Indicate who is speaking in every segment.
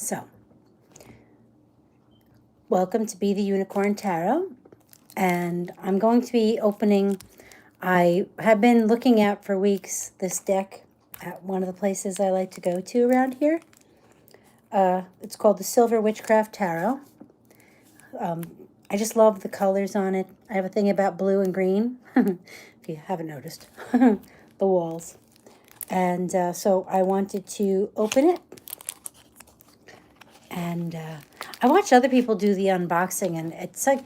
Speaker 1: So, welcome to Be the Unicorn Tarot, and I'm going to be opening, I have been looking at for weeks this deck at one of the places I like to go to around here. It's called the Silver Witchcraft Tarot. I just love the colors on it. I have a thing about blue and green, if you haven't noticed, the walls. And so I wanted to open it. And I watch other people do the unboxing, and it's like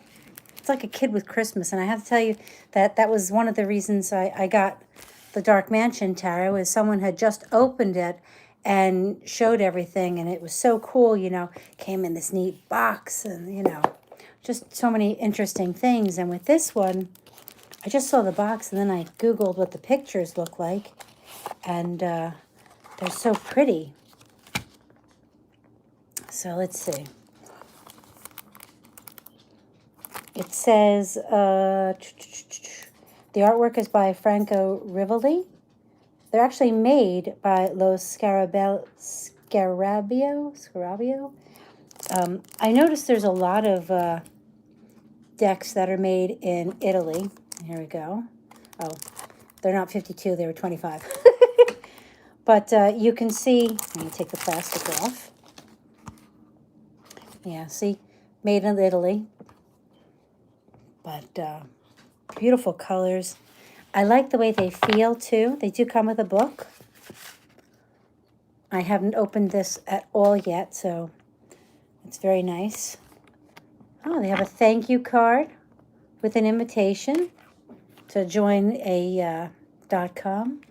Speaker 1: a kid with Christmas. And I have to tell you that was one of the reasons I got the Dark Mansion Tarot, is someone had just opened it and showed everything, and it was so cool, you know, came in this neat box, and, you know, just so many interesting things. And with this one, I just saw the box, and then I Googled what the pictures look like, and they're so pretty. So let's see. It says the artwork is by Franco Rivoli. They're actually made by Loaf Scarabeo. I noticed there's a lot of decks that are made in Italy. Here we go. Oh, they're not 52, they were 25. But you can see, let me take the plastic off. Yeah, see, made in Italy. But beautiful colors. I like the way they feel, too. They do come with a book. I haven't opened this at all yet, so it's very nice. Oh, they have a thank you card with an invitation to join a .com,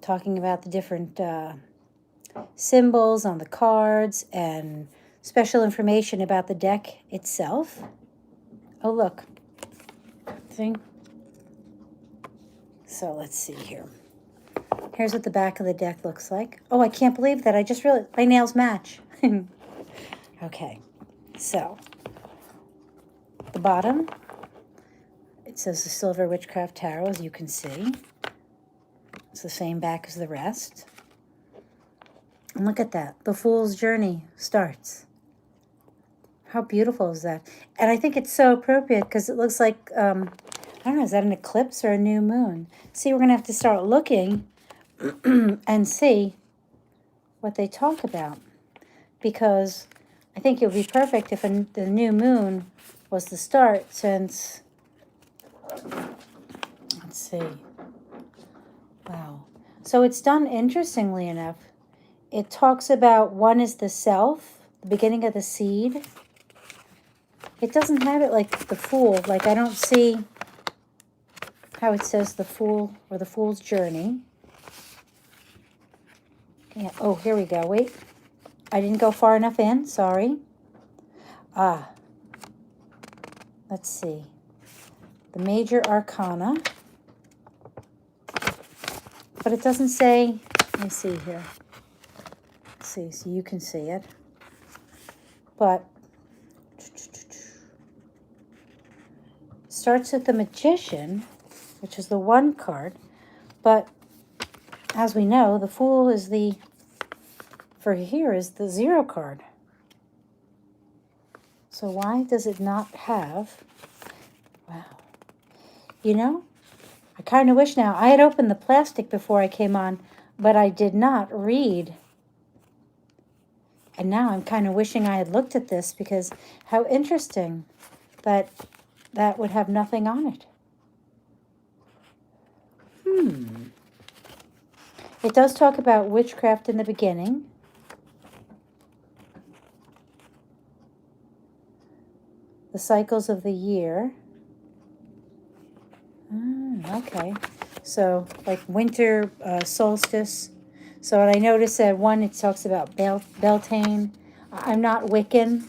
Speaker 1: talking about the different symbols on the cards and special information about the deck itself. Oh, look. See? So let's see here. Here's what the back of the deck looks like. Oh, I can't believe that. I just realized my nails match. Okay. So, the bottom, it says the Silver Witchcraft Tarot, as you can see. It's the same back as the rest. And look at that. The Fool's Journey starts. How beautiful is that? And I think it's so appropriate because it looks like, I don't know, is that an eclipse or a new moon? See, we're going to have to start looking and see what they talk about. Because I think it would be perfect if the new moon was the start, since, let's see. Wow. So it's done interestingly enough. It talks about one is the self, the beginning of the seed. It doesn't have it like the Fool. Like, I don't see how it says the Fool or the Fool's Journey. Yeah. Oh, here we go. Wait. I didn't go far enough in. Sorry. Let's see. The Major Arcana. But it doesn't say, let me see here. Let's see, so you can see it. But starts with the Magician, which is the 1 card. But as we know, the Fool is the, for here is the 0 card. So why does it not have, wow. You know, I kind of wish now, I had opened the plastic before I came on, but I did not read. And now I'm kind of wishing I had looked at this, because how interesting that that would have nothing on it. It does talk about witchcraft in the beginning. The cycles of the year. Okay. So, like winter solstice. So, and I noticed that one, it talks about Beltane. I'm not Wiccan,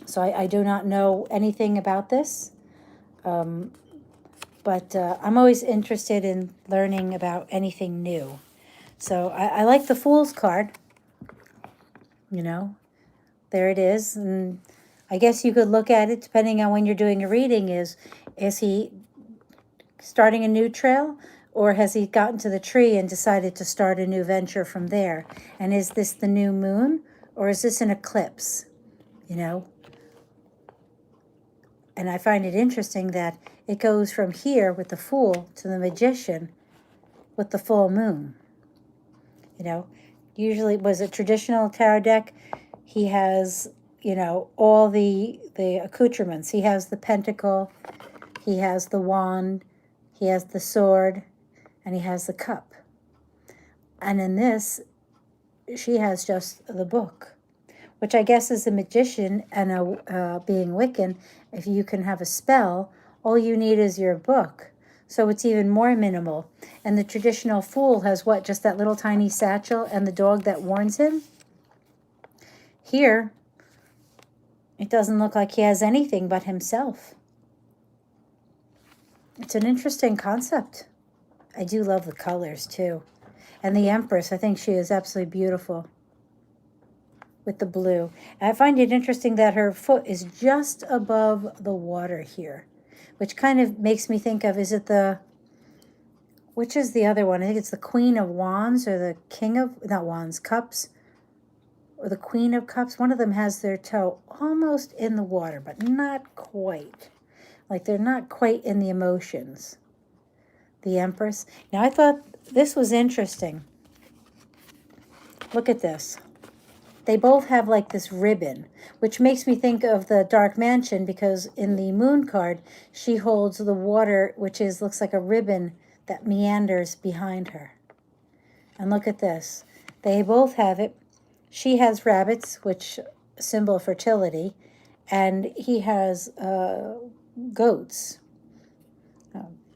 Speaker 1: so I do not know anything about this. But I'm always interested in learning about anything new. So I like the Fool's card. You know, there it is. And I guess you could look at it, depending on when you're doing a reading, is he starting a new trail, Or has he gotten to the tree and decided to start a new venture from there? And is this the new moon, or is this an eclipse? You know? And I find it interesting that it goes from here with the Fool to the Magician with the full moon. You know, usually was a traditional tarot deck. He has, you know, all the accoutrements. He has the pentacle, he has the wand, he has the sword, and he has the cup. And in this, she has just the book, which I guess is a magician and being Wiccan. If you can have a spell, all you need is your book. So it's even more minimal. And the traditional Fool has what? Just that little tiny satchel and the dog that warns him? Here, it doesn't look like he has anything but himself. It's an interesting concept. I do love the colors, too. And the Empress, I think she is absolutely beautiful with the blue. And I find it interesting that her foot is just above the water here, which kind of makes me think of, is it the, which is the other one? I think it's the Queen of Wands or the King of, not Wands, Cups, or the Queen of Cups. One of them has their toe almost in the water, but not quite. Like they're not quite in the emotions. The Empress. Now I thought this was interesting. Look at this. They both have like this ribbon, which makes me think of the Dark Mansion, because in the Moon card, she holds the water, which is looks like a ribbon that meanders behind her. And look at this. They both have it. She has rabbits, which symbol of fertility, and he has goats.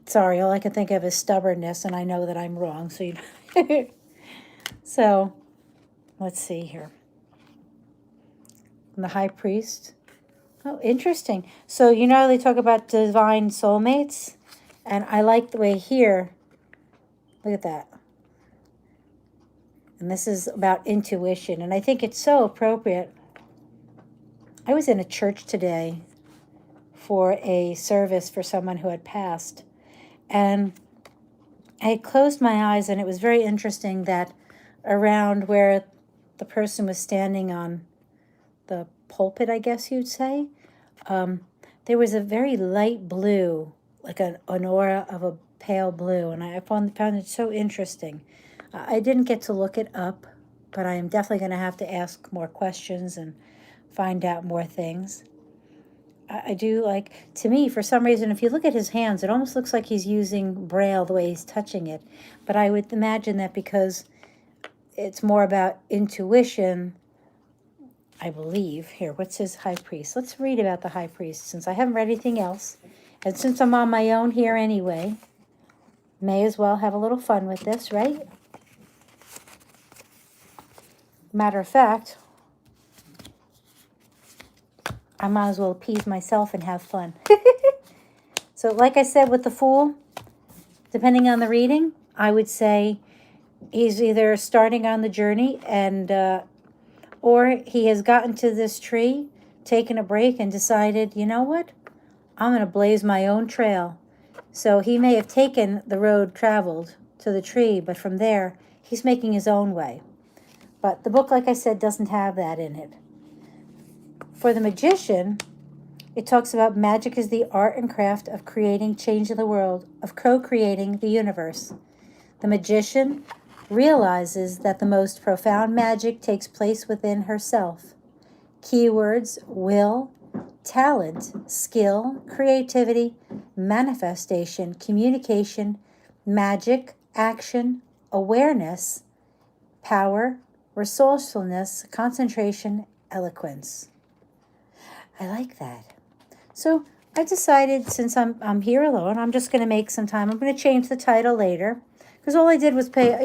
Speaker 1: Sorry, all I can think of is stubbornness, and I know that I'm wrong. So, so let's see here. And the High Priest. Oh, interesting. So, you know, they talk about divine soulmates, and I like the way here, look at that. And this is about intuition, and I think it's so appropriate. I was in a church today for a service for someone who had passed, and I had closed my eyes, and it was very interesting that around where the person was standing on the pulpit, I guess you'd say, there was a very light blue, like an aura of a pale blue, and I found it so interesting. I didn't get to look it up, but I am definitely going to have to ask more questions and find out more things. I do like, to me, for some reason, if you look at his hands, it almost looks like he's using Braille the way he's touching it. But I would imagine that because it's more about intuition, I believe. Here, what's his High Priest? Let's read about the High Priest, since I haven't read anything else. And since I'm on my own here anyway, may as well have a little fun with this, right? Matter of fact, I might as well appease myself and have fun. So like I said with the Fool, depending on the reading, I would say he's either starting on the journey and or he has gotten to this tree, taken a break, and decided, you know what? I'm going to blaze my own trail. So he may have taken the road traveled to the tree, but from there, he's making his own way. But the book, like I said, doesn't have that in it. For the Magician, it talks about magic is the art and craft of creating change in the world, of co-creating the universe. The Magician realizes that the most profound magic takes place within herself. Keywords: will, talent, skill, creativity, manifestation, communication, magic, action, awareness, power, resourcefulness, concentration, eloquence. I like that. So I decided, since I'm here alone, I'm just going to make some time. I'm going to change the title later, because all I did was pay,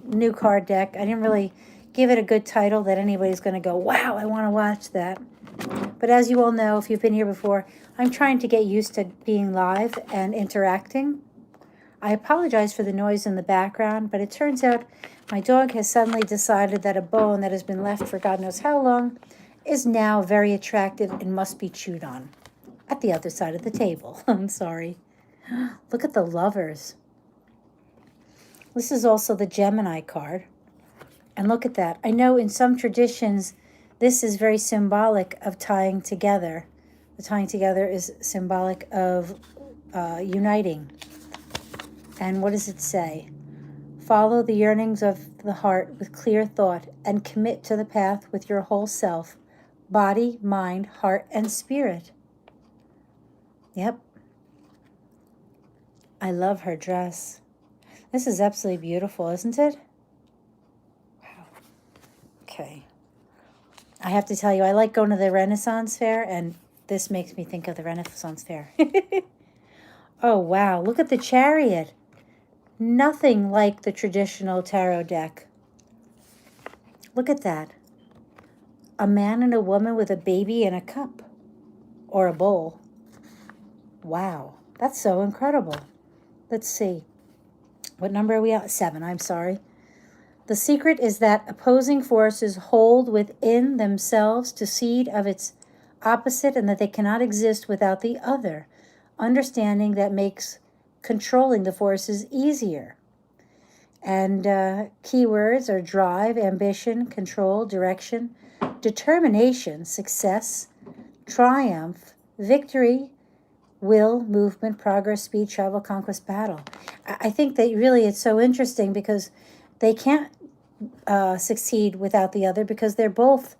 Speaker 1: new card deck. I didn't really give it a good title that anybody's going to go, wow, I want to watch that. But as you all know, if you've been here before, I'm trying to get used to being live and interacting. I apologize for the noise in the background, but it turns out my dog has suddenly decided that a bone that has been left for God knows how long is now very attractive and must be chewed on at the other side of the table. I'm sorry. Look at the lovers. This is also the Gemini card. And look at that. I know in some traditions, this is very symbolic of tying together. The tying together is symbolic of uniting. And what does it say? Follow the yearnings of the heart with clear thought and commit to the path with your whole self, body, mind, heart, and spirit. Yep. I love her dress. This is absolutely beautiful, isn't it? Wow. Okay. I have to tell you, I like going to the Renaissance Fair, and this makes me think of the Renaissance Fair. Oh, wow. Look at the Chariot. Nothing like the traditional tarot deck. Look at that. A man and a woman with a baby in a cup or a bowl. Wow. That's so incredible. Let's see. What number are we at? 7, I'm sorry. The secret is that opposing forces hold within themselves to seed of its opposite and that they cannot exist without the other. Understanding that makes controlling the forces easier. And keywords are drive, ambition, control, direction, determination, success, triumph, victory, will, movement, progress, speed, travel, conquest, battle. I think that really it's so interesting because they can't succeed without the other because they're both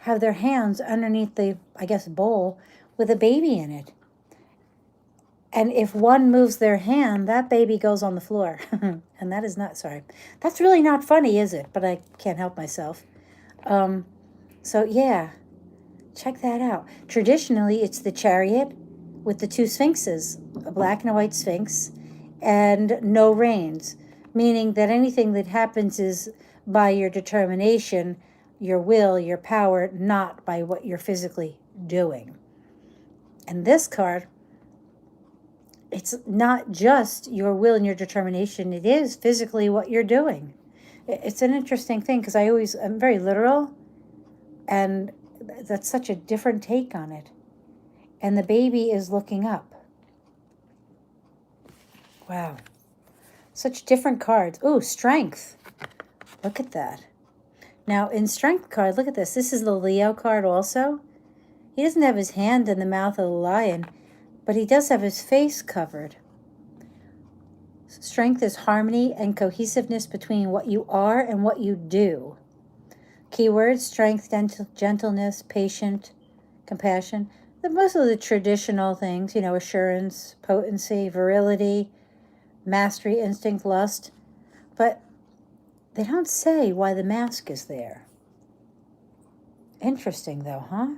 Speaker 1: have their hands underneath the, I guess, bowl with a baby in it. And if one moves their hand, that baby goes on the floor. And that is not, sorry. That's really not funny, is it? But I can't help myself. So, yeah, check that out. Traditionally, it's the Chariot with the 2 sphinxes, a black and a white sphinx, and no reins, meaning that anything that happens is by your determination, your will, your power, not by what you're physically doing. And this card, it's not just your will and your determination. It is physically what you're doing. It's an interesting thing because I'm very literal, and that's such a different take on it. And the baby is looking up. Wow. Such different cards. Ooh, strength. Look at that. Now, in strength card, look at this. This is the Leo card also. He doesn't have his hand in the mouth of the lion, but he does have his face covered. Strength is harmony and cohesiveness between what you are and what you do. Keywords, strength, gentleness, patient, compassion. Most of the traditional things, assurance, potency, virility, mastery, instinct, lust. But they don't say why the mask is there. Interesting, though, huh?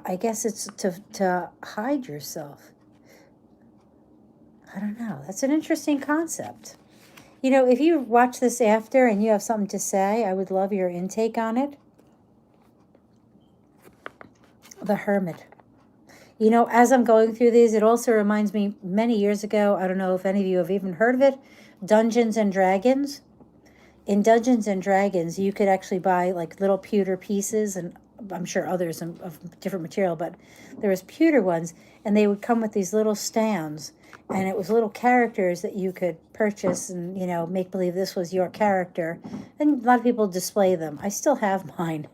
Speaker 1: I guess it's to hide yourself. I don't know. That's an interesting concept. If you watch this after and you have something to say, I would love your intake on it. The Hermit. As I'm going through these, it also reminds me many years ago, I don't know if any of you have even heard of it, Dungeons and Dragons. In Dungeons and Dragons, you could actually buy like little pewter pieces, and I'm sure others of different material, but there was pewter ones, and they would come with these little stands, and it was little characters that you could purchase and, make believe this was your character. And a lot of people display them. I still have mine.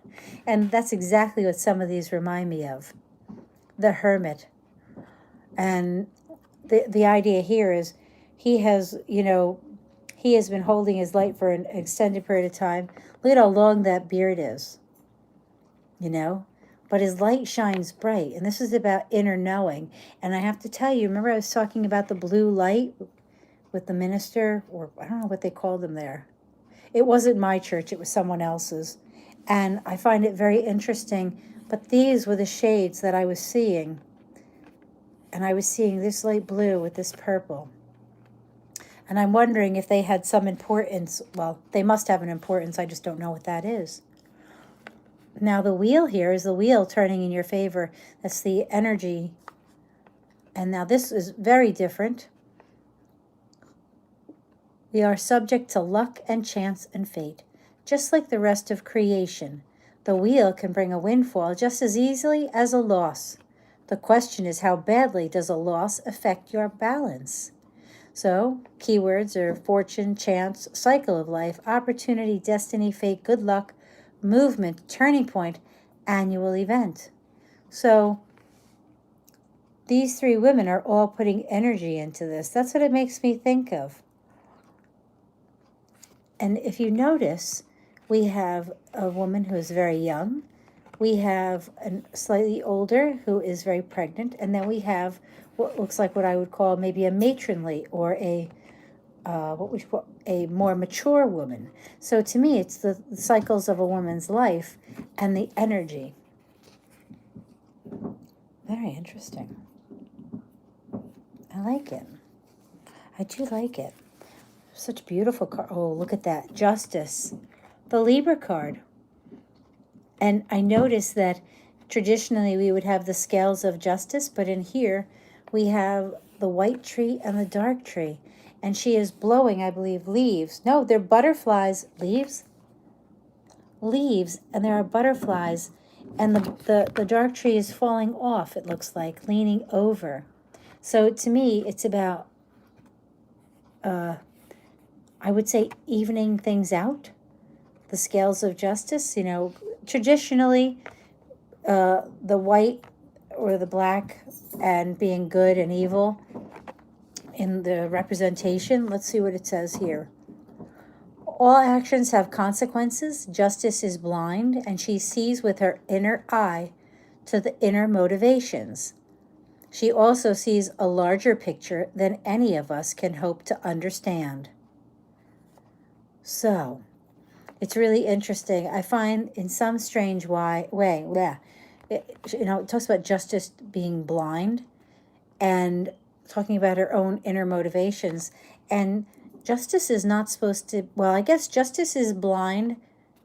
Speaker 1: And that's exactly what some of these remind me of. The Hermit. And the idea here is he has been holding his light for an extended period of time. Look at how long that beard is. But his light shines bright. And this is about inner knowing. And I have to tell you, remember I was talking about the blue light with the minister, or I don't know what they called him there. It wasn't my church, it was someone else's. And I find it very interesting. But these were the shades that I was seeing. And I was seeing this light blue with this purple. And I'm wondering if they had some importance. Well, they must have an importance. I just don't know what that is. Now, the wheel here is the wheel turning in your favor. That's the energy. And now this is very different. We are subject to luck and chance and fate. Just like the rest of creation, the wheel can bring a windfall just as easily as a loss. The question is, how badly does a loss affect your balance? So keywords are fortune, chance, cycle of life, opportunity, destiny, fate, good luck, movement, turning point, annual event. So these three women are all putting energy into this. That's what it makes me think of. And if you notice, we have a woman who is very young. We have a slightly older who is very pregnant. And then we have what looks like what I would call maybe a matronly or a more mature woman. So to me, it's the cycles of a woman's life and the energy. Very interesting. I like it. I do like it. Such beautiful card. Oh, look at that. Justice. The Libra card. And I noticed that traditionally we would have the scales of justice, but in here we have the white tree and the dark tree. And she is blowing, I believe, leaves. No, they're butterflies. Leaves? Leaves, and there are butterflies. And the dark tree is falling off, it looks like, leaning over. So to me, it's about, I would say, evening things out. The scales of justice, you know, traditionally, the white or the black and being good and evil in the representation. Let's see what it says here. All actions have consequences. Justice is blind, and she sees with her inner eye to the inner motivations. She also sees a larger picture than any of us can hope to understand. So, it's really interesting. I find in some strange way, it talks about justice being blind and talking about her own inner motivations. And justice is not supposed to, well, I guess justice is blind,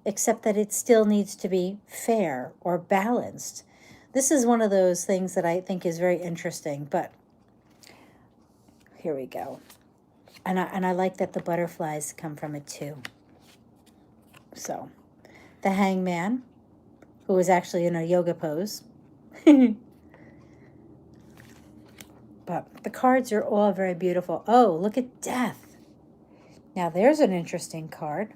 Speaker 1: except that it still needs to be fair or balanced. This is one of those things that I think is very interesting, but here we go. And I like that the butterflies come from it too. So, the hangman, who is actually in a yoga pose. But the cards are all very beautiful. Oh, look at death. Now, there's an interesting card.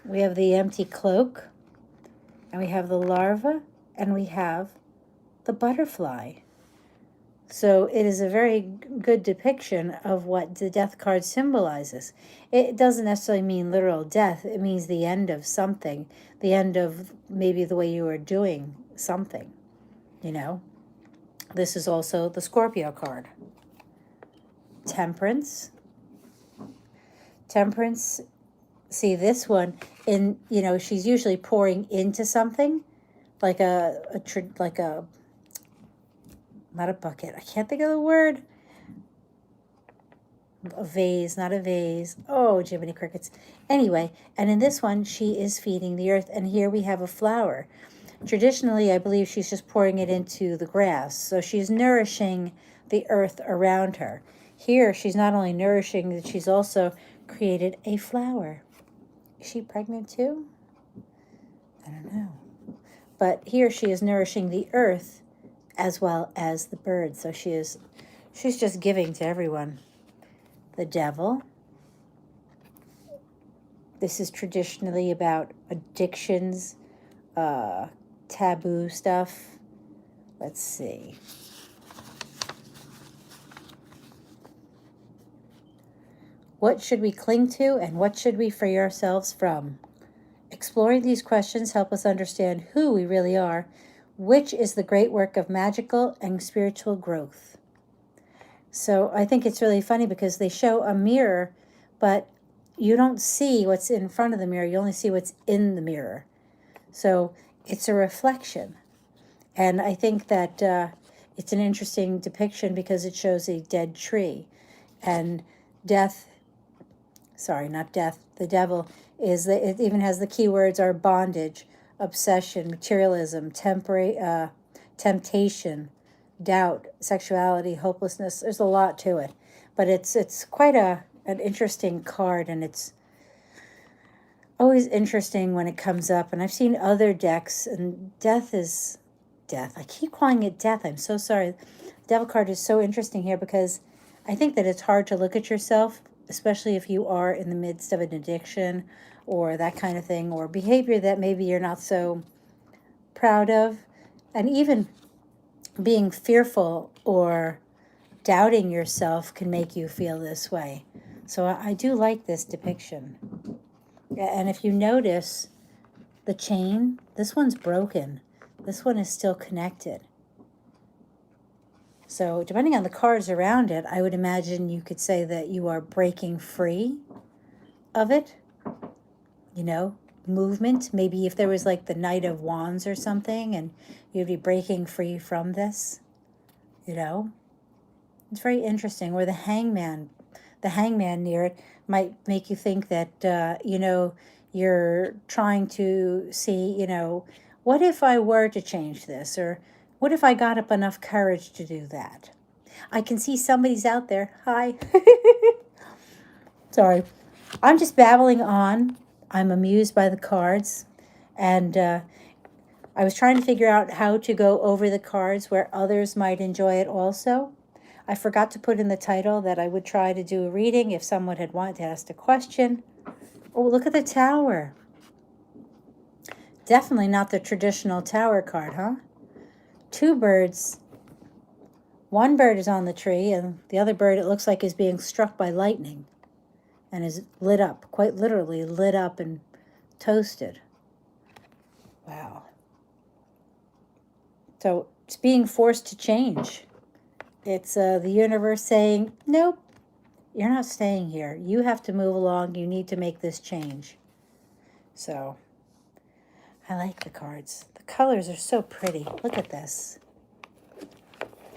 Speaker 1: We have the empty cloak, and we have the larva, and we have the butterfly. So it is a very good depiction of what the death card symbolizes. It doesn't necessarily mean literal death. It means the end of something, the end of maybe the way you are doing something, you know. This is also the Scorpio card. Temperance. Temperance, see this one, she's usually pouring into something, like not a bucket. I can't think of the word. A vase, not a vase. Oh, Jiminy Crickets. Anyway, and in this one, she is feeding the earth. And here we have a flower. Traditionally, I believe she's just pouring it into the grass. So she's nourishing the earth around her. Here, she's not only nourishing, that she's also created a flower. Is she pregnant too? I don't know. But here she is nourishing the earth as well as the birds. So she's just giving to everyone. The devil. This is traditionally about addictions, taboo stuff. Let's see. What should we cling to and what should we free ourselves from? Exploring these questions help us understand who we really are, which is the great work of magical and spiritual growth. So I think it's really funny because they show a mirror, but you don't see what's in front of the mirror. You only see what's in the mirror. So it's a reflection. And I think that it's an interesting depiction because it shows a dead tree. And death, the devil, it even has the keywords are bondage, obsession, materialism, temptation, doubt, sexuality, hopelessness. There's a lot to it. But it's quite an interesting card, and it's always interesting when it comes up. And I've seen other decks, and death is death. I keep calling it death. I'm so sorry. The devil card is so interesting here because I think that it's hard to look at yourself, especially if you are in the midst of an addiction or that kind of thing, or behavior that maybe you're not so proud of. And even being fearful or doubting yourself can make you feel this way. So I do like this depiction. And if you notice the chain, this one's broken. This one is still connected. So depending on the cards around it, I would imagine you could say that you are breaking free of it. You know, movement. Maybe if there was like the Knight of Wands or something, and you'd be breaking free from this. You know, it's very interesting. Or the hangman near it might make you think that, you know, you're trying to see, you know, what if I were to change this? Or what if I got up enough courage to do that? I can see somebody's out there. Hi. Sorry. I'm just babbling on. I'm amused by the cards. And I was trying to figure out how to go over the cards where others might enjoy it also. I forgot to put in the title that I would try to do a reading if someone had wanted to ask a question. Oh, look at the tower. Definitely not the traditional tower card, huh? Two birds. One bird is on the tree, and the other bird, it looks like, is being struck by lightning and is lit up, quite literally lit up and toasted. Wow. So it's being forced to change. It's the universe saying, nope, you're not staying here. You have to move along. You need to make this change. So I like the cards. The colors are so pretty. Look at this.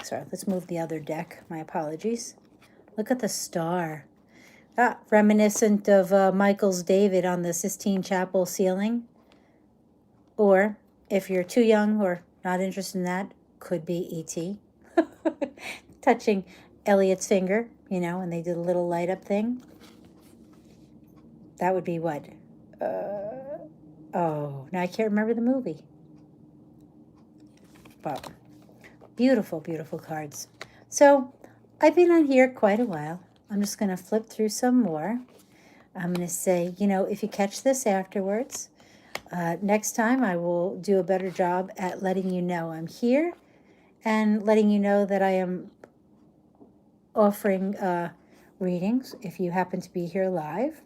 Speaker 1: Sorry, let's move the other deck. My apologies. Look at the star. Reminiscent of Michael's David on the Sistine Chapel ceiling. Or if you're too young or not interested in that, could be E.T. touching Elliot's finger, you know, and they did a little light up thing. That would be what? Oh, now I can't remember the movie. But beautiful, beautiful cards. So I've been on here quite a while. I'm just going to flip through some more. I'm going to say, you know, if you catch this afterwards, next time I will do a better job at letting you know I'm here and letting you know that I am offering readings if you happen to be here live.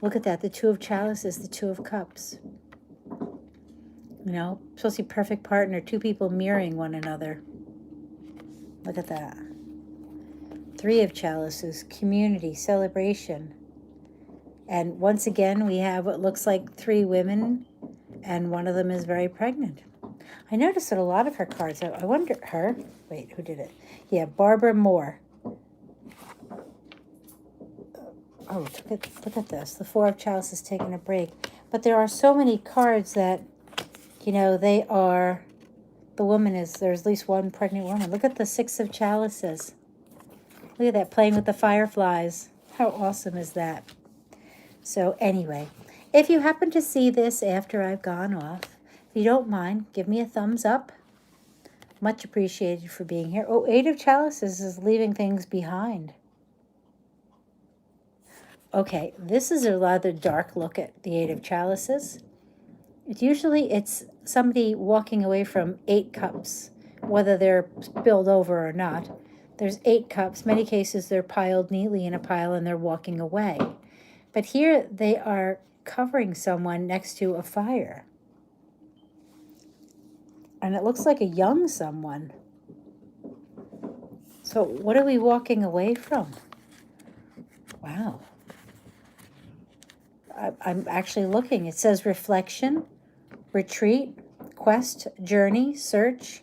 Speaker 1: Look at that, the Two of Chalices, the Two of Cups. You know, supposed to be perfect partner, two people mirroring one another. Look at that. Three of Chalices, community, celebration. And once again, we have what looks like three women, and one of them is very pregnant. I noticed that a lot of her cards, I wonder, wait, who did it? Yeah, Barbara Moore. Oh, look at this. The Four of Chalices taking a break. But there are so many cards that, you know, they are, there's at least one pregnant woman. Look at the Six of Chalices. Look at that, playing with the fireflies. How awesome is that? So anyway, if you happen to see this after I've gone off, if you don't mind, give me a thumbs up. Much appreciated for being here. Oh, Eight of Chalices is leaving things behind. Okay, this is a rather dark look at the Eight of Chalices. It's somebody walking away from 8 cups, whether they're spilled over or not. There's 8 cups. Many cases they're piled neatly in a pile and they're walking away. But here they are covering someone next to a fire. And it looks like a young someone. So what are we walking away from? Wow. I'm actually looking. It says reflection, retreat, quest, journey, search,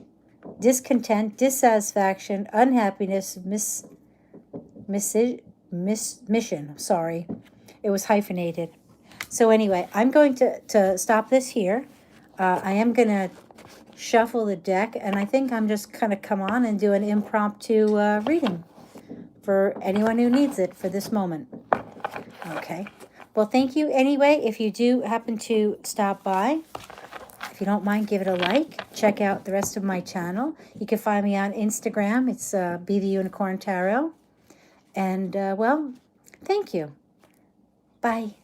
Speaker 1: discontent, dissatisfaction, unhappiness, mission. Sorry. It was hyphenated. So anyway, I'm going to stop this here. I am going to shuffle the deck, and I think I'm just going to come on and do an impromptu reading for anyone who needs it for this moment. Okay. Well, thank you anyway. If you do happen to stop by, if you don't mind, give it a like. Check out the rest of my channel. You can find me on Instagram. It's Be the Unicorn Tarot. And, well, thank you. Bye.